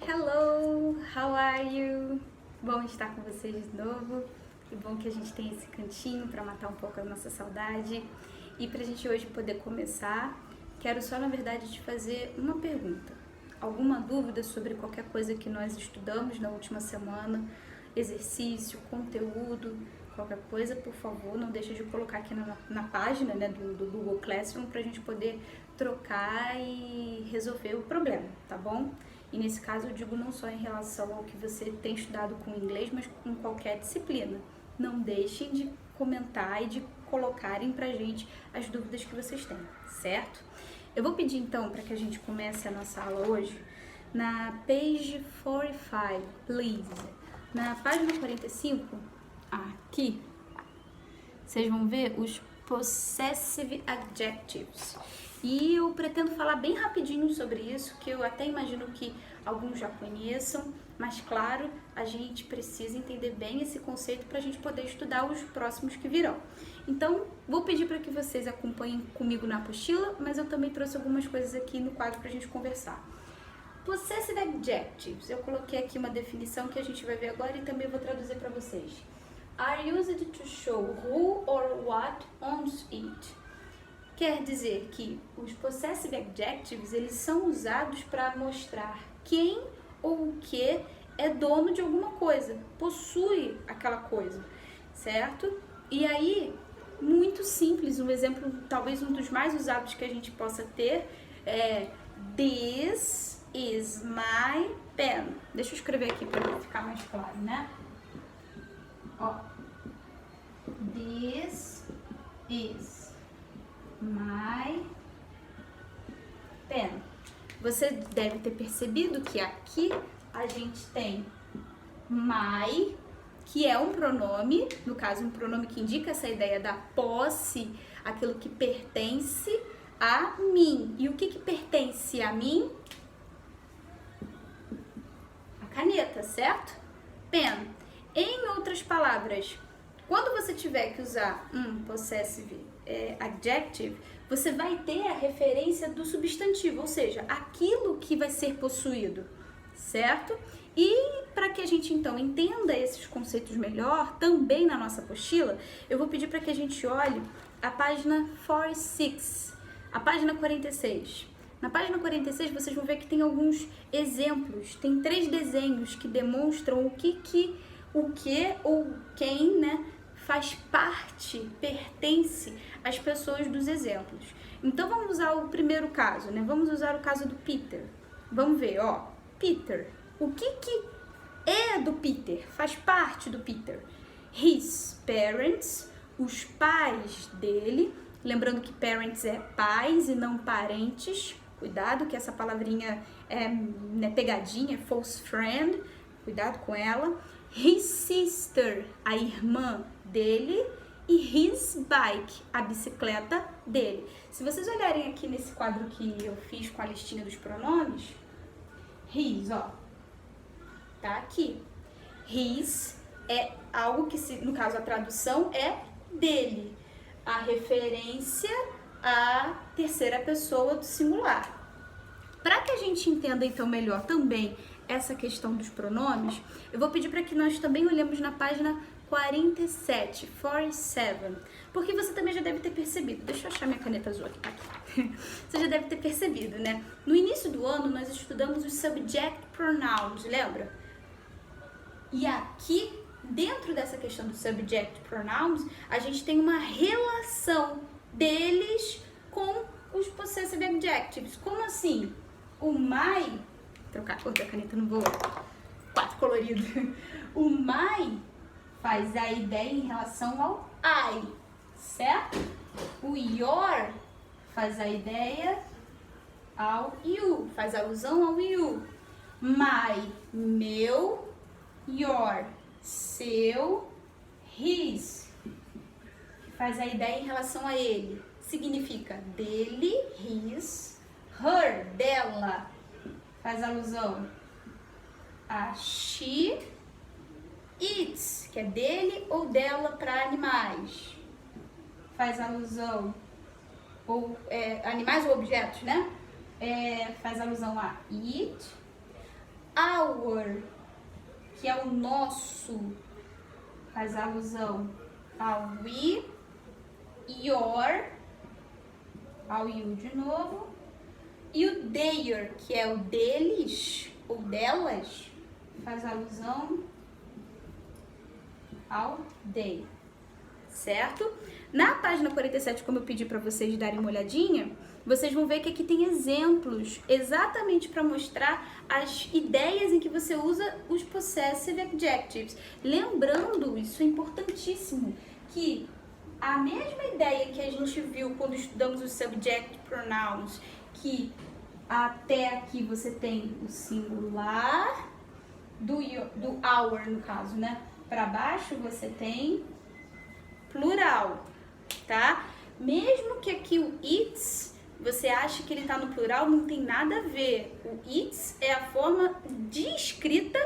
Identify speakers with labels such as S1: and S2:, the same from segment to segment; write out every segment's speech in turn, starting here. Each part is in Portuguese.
S1: Hello, how are you? Bom estar com vocês de novo. Que bom que a gente tem esse cantinho para matar um pouco a nossa saudade. E para a gente hoje poder começar, quero só na verdade te fazer uma pergunta. Alguma dúvida sobre qualquer coisa que nós estudamos na última semana? Exercício, conteúdo, qualquer coisa, por favor, não deixa de colocar aqui na página, né, do Google Classroom para a gente poder trocar e resolver o problema, tá bom? E nesse caso eu digo não só em relação ao que você tem estudado com inglês, mas com qualquer disciplina. Não deixem de comentar e de colocarem pra gente as dúvidas que vocês têm, certo? Eu vou pedir então para que a gente comece a nossa aula hoje na page 45, please. Na página 45, aqui, vocês vão ver os possessive adjectives. E eu pretendo falar bem rapidinho sobre isso, que eu até imagino que alguns já conheçam, mas claro, a gente precisa entender bem esse conceito para a gente poder estudar os próximos que virão. Então, vou pedir para que vocês acompanhem comigo na apostila, mas eu também trouxe algumas coisas aqui no quadro para a gente conversar. Possessive adjectives, eu coloquei aqui uma definição que a gente vai ver agora e também vou traduzir para vocês. Are used to show who or what owns it. Quer dizer que os possessive adjectives, eles são usados para mostrar quem ou o que é dono de alguma coisa, possui aquela coisa, certo? E aí, muito simples, um exemplo, talvez um dos mais usados que a gente possa ter é This is my pen. Deixa eu escrever aqui para ficar mais claro, né? Ó, This is my pen. Você deve ter percebido que aqui a gente tem my, que é um pronome, no caso um pronome que indica essa ideia da posse, aquilo que pertence a mim. E o que pertence a mim? A caneta, certo? Pen. Em outras palavras, quando você tiver que usar um possessive adjective, você vai ter a referência do substantivo, ou seja, aquilo que vai ser possuído, certo? E para que a gente então entenda esses conceitos melhor, também na nossa apostila, eu vou pedir para que a gente olhe a página 46, a página 46. Na página 46 vocês vão ver que tem alguns exemplos, tem 3 desenhos que demonstram o que ou quem, né, faz parte, pertence às pessoas dos exemplos. Então vamos usar o primeiro caso, né? Vamos usar o caso do Peter. Vamos ver, ó, Peter. O que é do Peter? Faz parte do Peter. His parents, os pais dele. Lembrando que parents é pais e não parentes. Cuidado que essa palavrinha é, né, pegadinha, é false friend. Cuidado com ela. His sister, a irmã dele, e his bike, a bicicleta dele. Se vocês olharem aqui nesse quadro que eu fiz com a listinha dos pronomes, his, ó, tá aqui. His é algo que, no caso, a tradução é dele. A referência à terceira pessoa do singular. Para que a gente entenda, então, melhor também essa questão dos pronomes, eu vou pedir para que nós também olhemos na página 47, porque você também já deve ter percebido, deixa eu achar minha caneta azul aqui, tá aqui. Você já deve ter percebido, né? No início do ano nós estudamos os subject pronouns, lembra? E aqui, dentro dessa questão dos subject pronouns, a gente tem uma relação deles com os possessive adjectives. Como assim? O my, trocar a cor da caneta, não vou, 4 colorido. O my faz a ideia em relação ao I, certo? O your faz a ideia ao you, faz alusão ao you. My, meu, your, seu, his, faz a ideia em relação a ele. Significa dele, his, her, dela, faz alusão a she, its, que é dele ou dela para animais, faz alusão, ou animais ou objetos, né? Faz alusão a it. our, que é o nosso, faz alusão ao we, your, ao you de novo, e o their, que é o deles ou delas, faz alusão ao they, certo? Na página 47, como eu pedi para vocês darem uma olhadinha, vocês vão ver que aqui tem exemplos exatamente para mostrar as ideias em que você usa os possessive adjectives. Lembrando, isso é importantíssimo, que a mesma ideia que a gente viu quando estudamos os subject pronouns, que até aqui você tem o singular, do our no caso, né? Para baixo você tem plural, tá? Mesmo que aqui o it's, você acha que ele está no plural, não tem nada a ver. O it's é a forma de escrita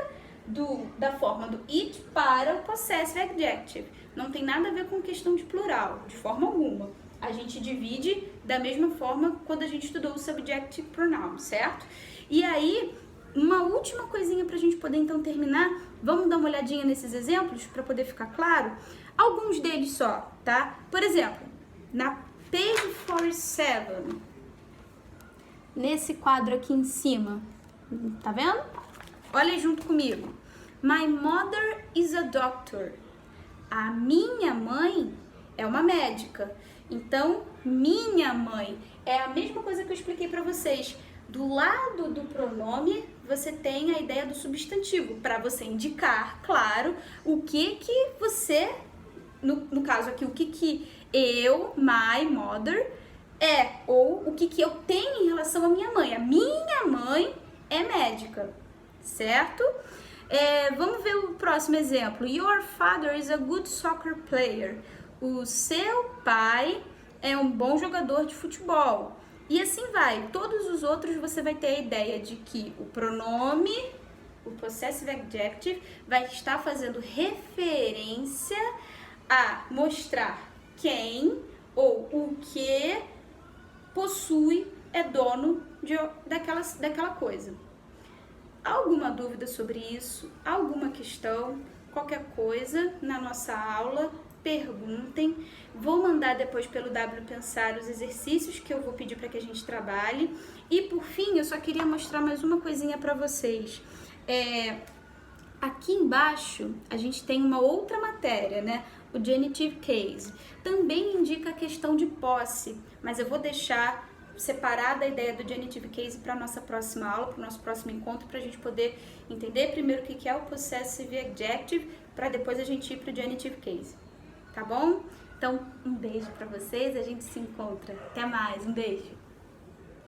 S1: da forma do it para o possessive adjective. Não tem nada a ver com questão de plural, de forma alguma. A gente divide da mesma forma quando a gente estudou o subjective pronoun, certo? E aí, uma última coisinha para a gente poder então terminar. Vamos dar uma olhadinha nesses exemplos para poder ficar claro? Alguns deles só, tá? Por exemplo, na page 47, nesse quadro aqui em cima, tá vendo? Olha aí junto comigo. My mother is a doctor. A minha mãe é uma médica. Então, minha mãe é a mesma coisa que eu expliquei para vocês. Do lado do pronome, você tem a ideia do substantivo, para você indicar, claro, o que você, no caso aqui, o que eu, my mother, é, ou o que eu tenho em relação à minha mãe. A minha mãe é médica, certo? Vamos ver o próximo exemplo. Your father is a good soccer player. O seu pai é um bom jogador de futebol. E assim vai. Todos os outros você vai ter a ideia de que o pronome, o possessive adjective, vai estar fazendo referência a mostrar quem ou o que possui, é dono daquela coisa. Alguma dúvida sobre isso? Alguma questão? Qualquer coisa na nossa aula, perguntem. Vou mandar depois pelo W Pensar os exercícios que eu vou pedir para que a gente trabalhe. E por fim, eu só queria mostrar mais uma coisinha para vocês. Aqui embaixo a gente tem uma outra matéria, né? O genitive case. Também indica a questão de posse, mas eu vou deixar separada a ideia do genitive case para a nossa próxima aula, para o nosso próximo encontro, para a gente poder entender primeiro o que é o possessive adjective, para depois a gente ir para o genitive case. Tá bom? Então, um beijo para vocês, a gente se encontra. Até mais, um beijo!